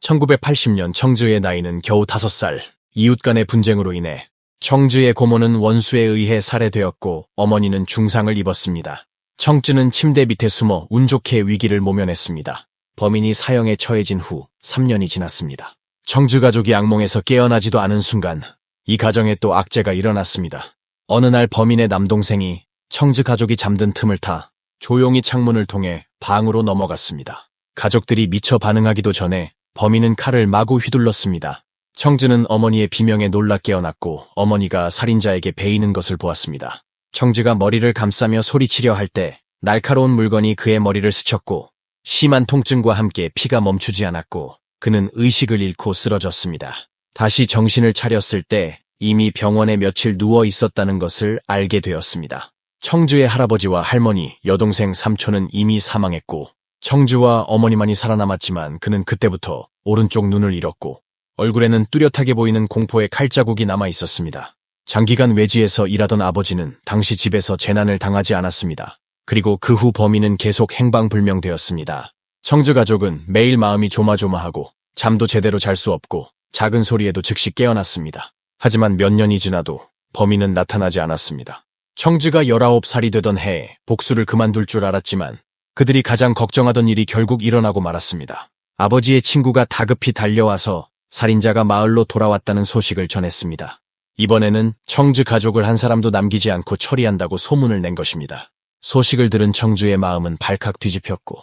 1980년 청주의 나이는 겨우 5살. 이웃 간의 분쟁으로 인해 청주의 고모는 원수에 의해 살해되었고 어머니는 중상을 입었습니다. 청주는 침대 밑에 숨어 운 좋게 위기를 모면했습니다. 범인이 사형에 처해진 후 3년이 지났습니다. 청주 가족이 악몽에서 깨어나지도 않은 순간 이 가정에 또 악재가 일어났습니다. 어느 날 범인의 남동생이 청주 가족이 잠든 틈을 타 조용히 창문을 통해 방으로 넘어갔습니다. 가족들이 미처 반응하기도 전에 범인은 칼을 마구 휘둘렀습니다. 청주는 어머니의 비명에 놀라 깨어났고 어머니가 살인자에게 베이는 것을 보았습니다. 청주가 머리를 감싸며 소리치려 할 때 날카로운 물건이 그의 머리를 스쳤고 심한 통증과 함께 피가 멈추지 않았고 그는 의식을 잃고 쓰러졌습니다. 다시 정신을 차렸을 때 이미 병원에 며칠 누워 있었다는 것을 알게 되었습니다. 청주의 할아버지와 할머니, 여동생, 삼촌은 이미 사망했고 청주와 어머니만이 살아남았지만 그는 그때부터 오른쪽 눈을 잃었고 얼굴에는 뚜렷하게 보이는 공포의 칼자국이 남아 있었습니다. 장기간 외지에서 일하던 아버지는 당시 집에서 재난을 당하지 않았습니다. 그리고 그 후 범인은 계속 행방불명되었습니다. 청주 가족은 매일 마음이 조마조마하고 잠도 제대로 잘 수 없고 작은 소리에도 즉시 깨어났습니다. 하지만 몇 년이 지나도 범인은 나타나지 않았습니다. 청주가 19살이 되던 해에 복수를 그만둘 줄 알았지만 그들이 가장 걱정하던 일이 결국 일어나고 말았습니다. 아버지의 친구가 다급히 달려와서 살인자가 마을로 돌아왔다는 소식을 전했습니다. 이번에는 청주 가족을 한 사람도 남기지 않고 처리한다고 소문을 낸 것입니다. 소식을 들은 청주의 마음은 발칵 뒤집혔고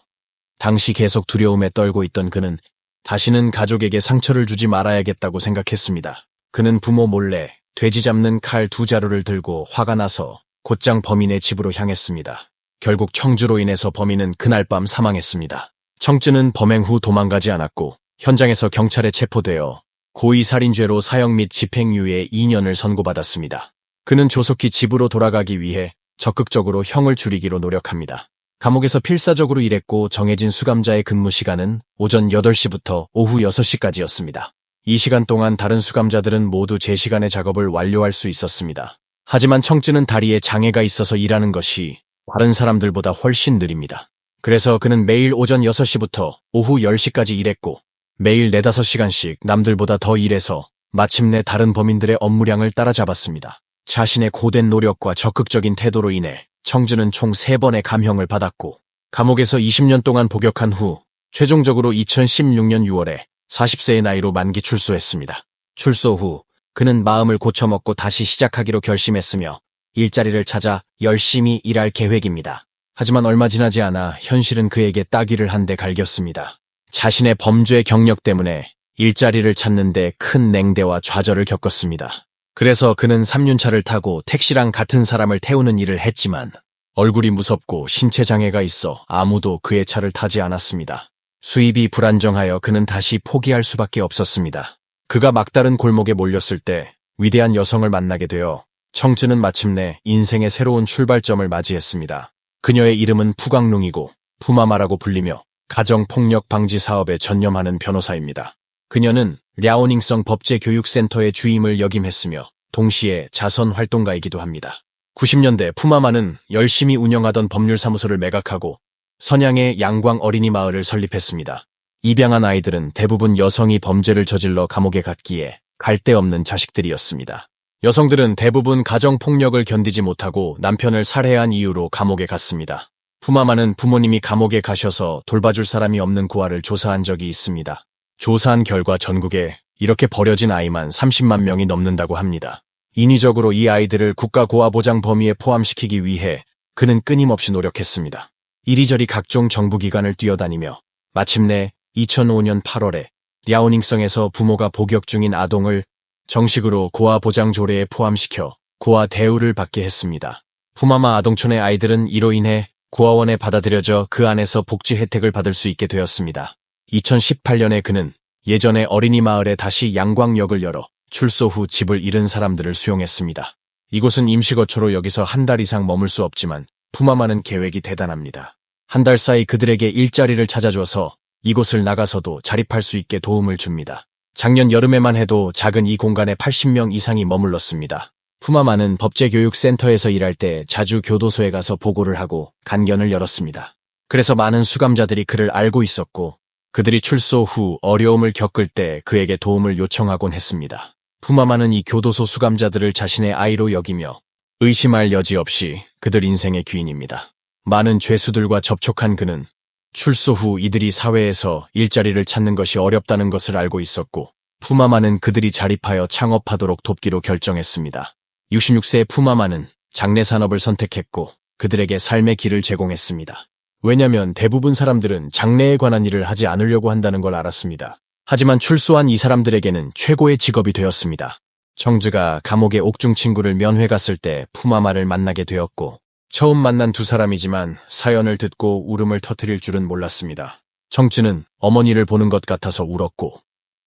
당시 계속 두려움에 떨고 있던 그는 다시는 가족에게 상처를 주지 말아야겠다고 생각했습니다. 그는 부모 몰래 돼지 잡는 칼 2자루를 들고 화가 나서 곧장 범인의 집으로 향했습니다. 결국 청주로 인해서 범인은 그날 밤 사망했습니다. 청주는 범행 후 도망가지 않았고 현장에서 경찰에 체포되어 고의살인죄로 사형 및 집행유예 2년을 선고받았습니다. 그는 조속히 집으로 돌아가기 위해 적극적으로 형을 줄이기로 노력합니다. 감옥에서 필사적으로 일했고 정해진 수감자의 근무 시간은 오전 8시부터 오후 6시까지였습니다. 이 시간 동안 다른 수감자들은 모두 제 시간에 작업을 완료할 수 있었습니다. 하지만 청주는 다리에 장애가 있어서 일하는 것이 다른 사람들보다 훨씬 느립니다. 그래서 그는 매일 오전 6시부터 오후 10시까지 일했고 매일 4-5시간씩 남들보다 더 일해서 마침내 다른 범인들의 업무량을 따라잡았습니다. 자신의 고된 노력과 적극적인 태도로 인해 청주는 총 3번의 감형을 받았고 감옥에서 20년 동안 복역한 후 최종적으로 2016년 6월에 40세의 나이로 만기 출소했습니다. 출소 후 그는 마음을 고쳐먹고 다시 시작하기로 결심했으며 일자리를 찾아 열심히 일할 계획입니다. 하지만 얼마 지나지 않아 현실은 그에게 따귀를 한 대 갈겼습니다. 자신의 범죄 경력 때문에 일자리를 찾는데 큰 냉대와 좌절을 겪었습니다. 그래서 그는 3륜차를 타고 택시랑 같은 사람을 태우는 일을 했지만 얼굴이 무섭고 신체 장애가 있어 아무도 그의 차를 타지 않았습니다. 수입이 불안정하여 그는 다시 포기할 수밖에 없었습니다. 그가 막다른 골목에 몰렸을 때 위대한 여성을 만나게 되어 청주는 마침내 인생의 새로운 출발점을 맞이했습니다. 그녀의 이름은 푸광룽이고 푸마마라고 불리며 가정폭력 방지 사업에 전념하는 변호사입니다. 그녀는 랴오닝성 법제교육센터의 주임을 역임했으며 동시에 자선활동가이기도 합니다. 90년대 푸마마는 열심히 운영하던 법률사무소를 매각하고 선양의 양광 어린이 마을을 설립했습니다. 입양한 아이들은 대부분 여성이 범죄를 저질러 감옥에 갔기에 갈 데 없는 자식들이었습니다. 여성들은 대부분 가정폭력을 견디지 못하고 남편을 살해한 이유로 감옥에 갔습니다. 푸마마는 부모님이 감옥에 가셔서 돌봐줄 사람이 없는 고아를 조사한 적이 있습니다. 조사한 결과 전국에 이렇게 버려진 아이만 30만 명이 넘는다고 합니다. 인위적으로 이 아이들을 국가고아보장 범위에 포함시키기 위해 그는 끊임없이 노력했습니다. 이리저리 각종 정부기관을 뛰어다니며 마침내 2005년 8월에 랴오닝성에서 부모가 복역 중인 아동을 정식으로 고아보장 조례에 포함시켜 고아 대우를 받게 했습니다. 푸마마 아동촌의 아이들은 이로 인해 고아원에 받아들여져 그 안에서 복지 혜택을 받을 수 있게 되었습니다. 2018년에 그는 예전의 어린이 마을에 다시 양광역을 열어 출소 후 집을 잃은 사람들을 수용했습니다. 이곳은 임시거처로 여기서 한 달 이상 머물 수 없지만 푸마마는 계획이 대단합니다. 한 달 사이 그들에게 일자리를 찾아줘서 이곳을 나가서도 자립할 수 있게 도움을 줍니다. 작년 여름에만 해도 작은 이 공간에 80명 이상이 머물렀습니다. 푸마마는 법제교육센터에서 일할 때 자주 교도소에 가서 보고를 하고 간견을 열었습니다. 그래서 많은 수감자들이 그를 알고 있었고 그들이 출소 후 어려움을 겪을 때 그에게 도움을 요청하곤 했습니다. 푸마마는 이 교도소 수감자들을 자신의 아이로 여기며 의심할 여지 없이 그들 인생의 귀인입니다. 많은 죄수들과 접촉한 그는 출소 후 이들이 사회에서 일자리를 찾는 것이 어렵다는 것을 알고 있었고, 푸마마는 그들이 자립하여 창업하도록 돕기로 결정했습니다. 66세의 푸마마는 장례 산업을 선택했고 그들에게 삶의 길을 제공했습니다. 왜냐면 대부분 사람들은 장례에 관한 일을 하지 않으려고 한다는 걸 알았습니다. 하지만 출소한 이 사람들에게는 최고의 직업이 되었습니다. 청즈가 감옥의 옥중 친구를 면회 갔을 때 푸마마를 만나게 되었고, 처음 만난 두 사람이지만 사연을 듣고 울음을 터뜨릴 줄은 몰랐습니다. 청즈는 어머니를 보는 것 같아서 울었고,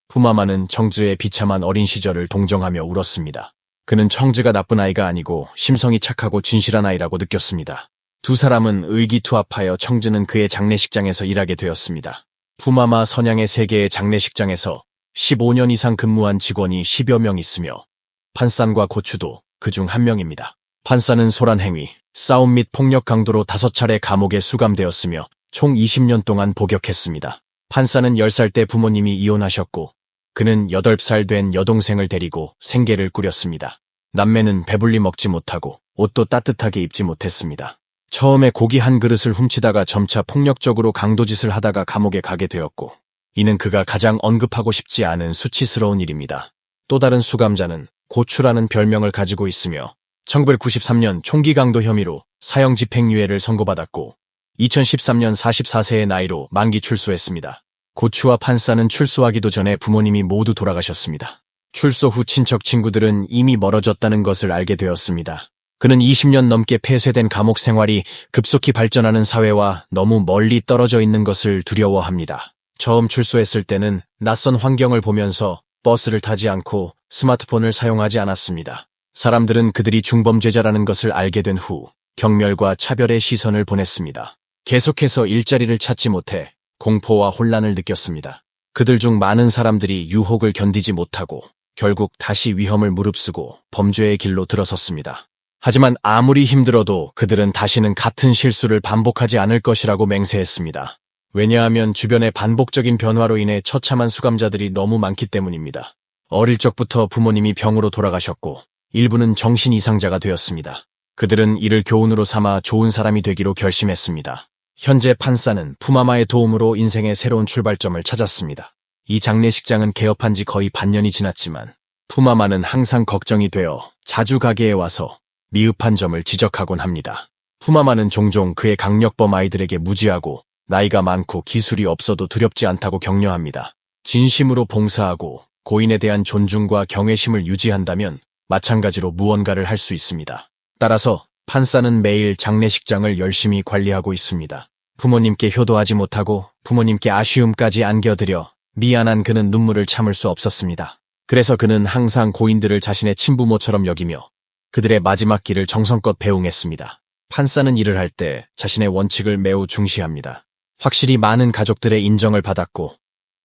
푸마마는 청즈의 비참한 어린 시절을 동정하며 울었습니다. 그는 청즈가 나쁜 아이가 아니고 심성이 착하고 진실한 아이라고 느꼈습니다. 두 사람은 의기투합하여 청즈는 그의 장례식장에서 일하게 되었습니다. 푸마마 선양의 세 개의 장례식장에서 15년 이상 근무한 직원이 10여 명 있으며 판산과 고추도 그중 한 명입니다. 판산은 소란 행위, 싸움 및 폭력 강도로 5차례 감옥에 수감되었으며 총 20년 동안 복역했습니다. 판산은 10살 때 부모님이 이혼하셨고 그는 8살 된 여동생을 데리고 생계를 꾸렸습니다. 남매는 배불리 먹지 못하고 옷도 따뜻하게 입지 못했습니다. 처음에 고기 한 그릇을 훔치다가 점차 폭력적으로 강도짓을 하다가 감옥에 가게 되었고, 이는 그가 가장 언급하고 싶지 않은 수치스러운 일입니다. 또 다른 수감자는 고추라는 별명을 가지고 있으며 1993년 총기 강도 혐의로 사형 집행유예를 선고받았고 2013년 44세의 나이로 만기 출소했습니다. 고추와 판사는 출소하기도 전에 부모님이 모두 돌아가셨습니다. 출소 후 친척 친구들은 이미 멀어졌다는 것을 알게 되었습니다. 그는 20년 넘게 폐쇄된 감옥 생활이 급속히 발전하는 사회와 너무 멀리 떨어져 있는 것을 두려워합니다. 처음 출소했을 때는 낯선 환경을 보면서 버스를 타지 않고 스마트폰을 사용하지 않았습니다. 사람들은 그들이 중범죄자라는 것을 알게 된 후 경멸과 차별의 시선을 보냈습니다. 계속해서 일자리를 찾지 못해 공포와 혼란을 느꼈습니다. 그들 중 많은 사람들이 유혹을 견디지 못하고 결국 다시 위험을 무릅쓰고 범죄의 길로 들어섰습니다. 하지만 아무리 힘들어도 그들은 다시는 같은 실수를 반복하지 않을 것이라고 맹세했습니다. 왜냐하면 주변의 반복적인 변화로 인해 처참한 수감자들이 너무 많기 때문입니다. 어릴 적부터 부모님이 병으로 돌아가셨고 일부는 정신 이상자가 되었습니다. 그들은 이를 교훈으로 삼아 좋은 사람이 되기로 결심했습니다. 현재 판사는 푸마마의 도움으로 인생의 새로운 출발점을 찾았습니다. 이 장례식장은 개업한 지 거의 반년이 지났지만 푸마마는 항상 걱정이 되어 자주 가게에 와서 미흡한 점을 지적하곤 합니다. 푸마마는 종종 그의 강력범 아이들에게 무지하고 나이가 많고 기술이 없어도 두렵지 않다고 격려합니다. 진심으로 봉사하고 고인에 대한 존중과 경외심을 유지한다면 마찬가지로 무언가를 할 수 있습니다. 따라서 판사는 매일 장례식장을 열심히 관리하고 있습니다. 부모님께 효도하지 못하고 부모님께 아쉬움까지 안겨드려 미안한 그는 눈물을 참을 수 없었습니다. 그래서 그는 항상 고인들을 자신의 친부모처럼 여기며 그들의 마지막 길을 정성껏 배웅했습니다. 판사는 일을 할 때 자신의 원칙을 매우 중시합니다. 확실히 많은 가족들의 인정을 받았고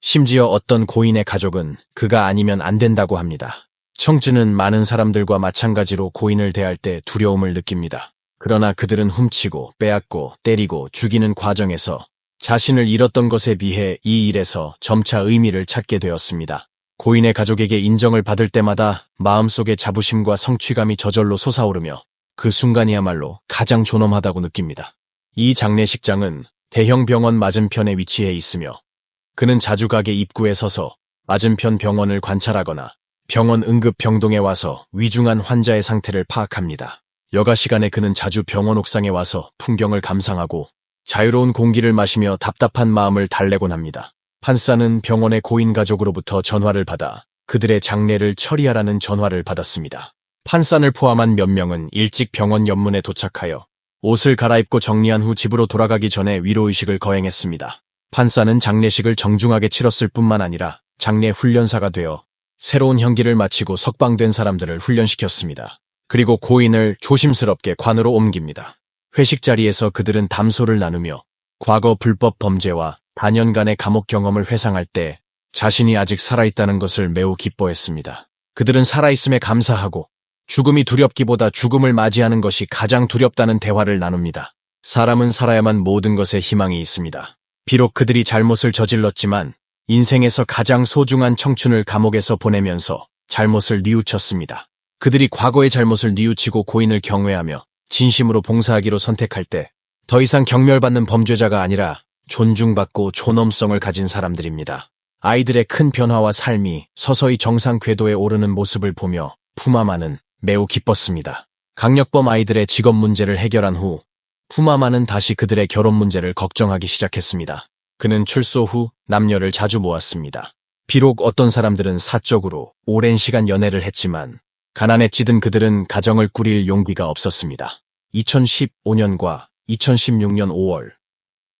심지어 어떤 고인의 가족은 그가 아니면 안 된다고 합니다. 청즈는 많은 사람들과 마찬가지로 고인을 대할 때 두려움을 느낍니다. 그러나 그들은 훔치고 빼앗고 때리고 죽이는 과정에서 자신을 잃었던 것에 비해 이 일에서 점차 의미를 찾게 되었습니다. 고인의 가족에게 인정을 받을 때마다 마음속의 자부심과 성취감이 저절로 솟아오르며 그 순간이야말로 가장 존엄하다고 느낍니다. 이 장례식장은 대형 병원 맞은편에 위치해 있으며 그는 자주 가게 입구에 서서 맞은편 병원을 관찰하거나 병원 응급병동에 와서 위중한 환자의 상태를 파악합니다. 여가 시간에 그는 자주 병원 옥상에 와서 풍경을 감상하고 자유로운 공기를 마시며 답답한 마음을 달래곤 합니다. 판사는 병원의 고인 가족으로부터 전화를 받아 그들의 장례를 처리하라는 전화를 받았습니다. 판사를 포함한 몇 명은 일찍 병원 옆문에 도착하여 옷을 갈아입고 정리한 후 집으로 돌아가기 전에 위로의식을 거행했습니다. 판사는 장례식을 정중하게 치렀을 뿐만 아니라 장례 훈련사가 되어 새로운 형기를 마치고 석방된 사람들을 훈련시켰습니다. 그리고 고인을 조심스럽게 관으로 옮깁니다. 회식 자리에서 그들은 담소를 나누며 과거 불법 범죄와 단연간의 감옥 경험을 회상할 때 자신이 아직 살아있다는 것을 매우 기뻐했습니다. 그들은 살아있음에 감사하고 죽음이 두렵기보다 죽음을 맞이하는 것이 가장 두렵다는 대화를 나눕니다. 사람은 살아야만 모든 것에 희망이 있습니다. 비록 그들이 잘못을 저질렀지만 인생에서 가장 소중한 청춘을 감옥에서 보내면서 잘못을 뉘우쳤습니다. 그들이 과거의 잘못을 뉘우치고 고인을 경외하며 진심으로 봉사하기로 선택할 때 더 이상 경멸받는 범죄자가 아니라 존중받고 존엄성을 가진 사람들입니다. 아이들의 큰 변화와 삶이 서서히 정상 궤도에 오르는 모습을 보며 푸마마는 매우 기뻤습니다. 강력범 아이들의 직업 문제를 해결한 후 푸마마는 다시 그들의 결혼 문제를 걱정하기 시작했습니다. 그는 출소 후 남녀를 자주 모았습니다. 비록 어떤 사람들은 사적으로 오랜 시간 연애를 했지만 가난에 찌든 그들은 가정을 꾸릴 용기가 없었습니다. 2015년과 2016년 5월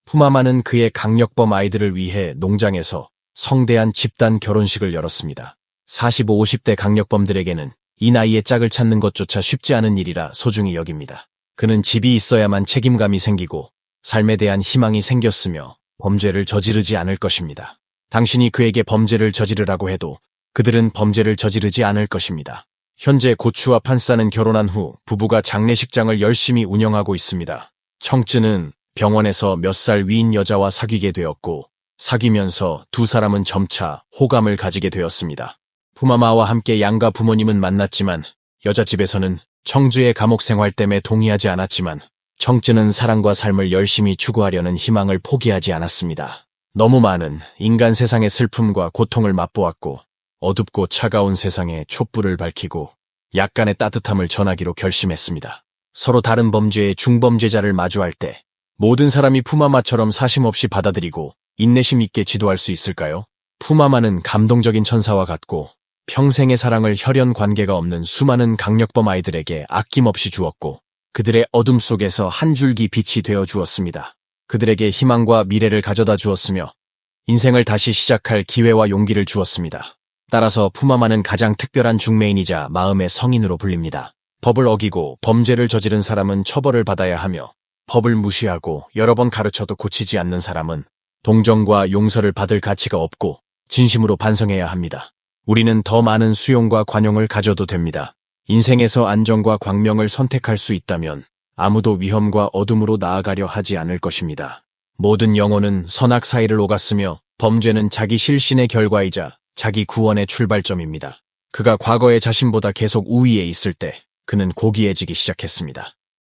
푸마마는 그의 강력범 아이들을 위해 농장에서 성대한 집단 결혼식을 열었습니다. 45, 50대 강력범들에게는 이 나이에 짝을 찾는 것조차 쉽지 않은 일이라 소중히 여깁니다. 그는 집이 있어야만 책임감이 생기고 삶에 대한 희망이 생겼으며 범죄를 저지르지 않을 것입니다. 당신이 그에게 범죄를 저지르라고 해도 그들은 범죄를 저지르지 않을 것입니다. 현재 고추와 판사는 결혼한 후 부부가 장례식장을 열심히 운영하고 있습니다. 청쯔는 병원에서 몇 살 위인 여자와 사귀게 되었고 사귀면서 두 사람은 점차 호감을 가지게 되었습니다. 푸마마와 함께 양가 부모님은 만났지만 여자 집에서는 청주의 감옥 생활 때문에 동의하지 않았지만 청쯔는 사랑과 삶을 열심히 추구하려는 희망을 포기하지 않았습니다. 너무 많은 인간 세상의 슬픔과 고통을 맛보았고 어둡고 차가운 세상에 촛불을 밝히고 약간의 따뜻함을 전하기로 결심했습니다. 서로 다른 범죄의 중범죄자를 마주할 때 모든 사람이 푸마마처럼 사심없이 받아들이고 인내심 있게 지도할 수 있을까요? 푸마마는 감동적인 천사와 같고 평생의 사랑을 혈연 관계가 없는 수많은 강력범 아이들에게 아낌없이 주었고 그들의 어둠 속에서 한 줄기 빛이 되어 주었습니다. 그들에게 희망과 미래를 가져다 주었으며 인생을 다시 시작할 기회와 용기를 주었습니다. 따라서 푸마마는 가장 특별한 중매인이자 마음의 성인으로 불립니다. 법을 어기고 범죄를 저지른 사람은 처벌을 받아야 하며 법을 무시하고 여러 번 가르쳐도 고치지 않는 사람은 동정과 용서를 받을 가치가 없고 진심으로 반성해야 합니다. 우리는 더 많은 수용과 관용을 가져도 됩니다. 인생에서 안정과 광명을 선택할 수 있다면 아무도 위험과 어둠으로 나아가려 하지 않을 것입니다. 모든 영혼은 선악 사이를 오갔으며 범죄는 자기 실신의 결과이자 자기 구원의 출발점입니다. 그가 과거의 자신보다 계속 우위에 있을 때 그는 고귀해지기 시작했습니다.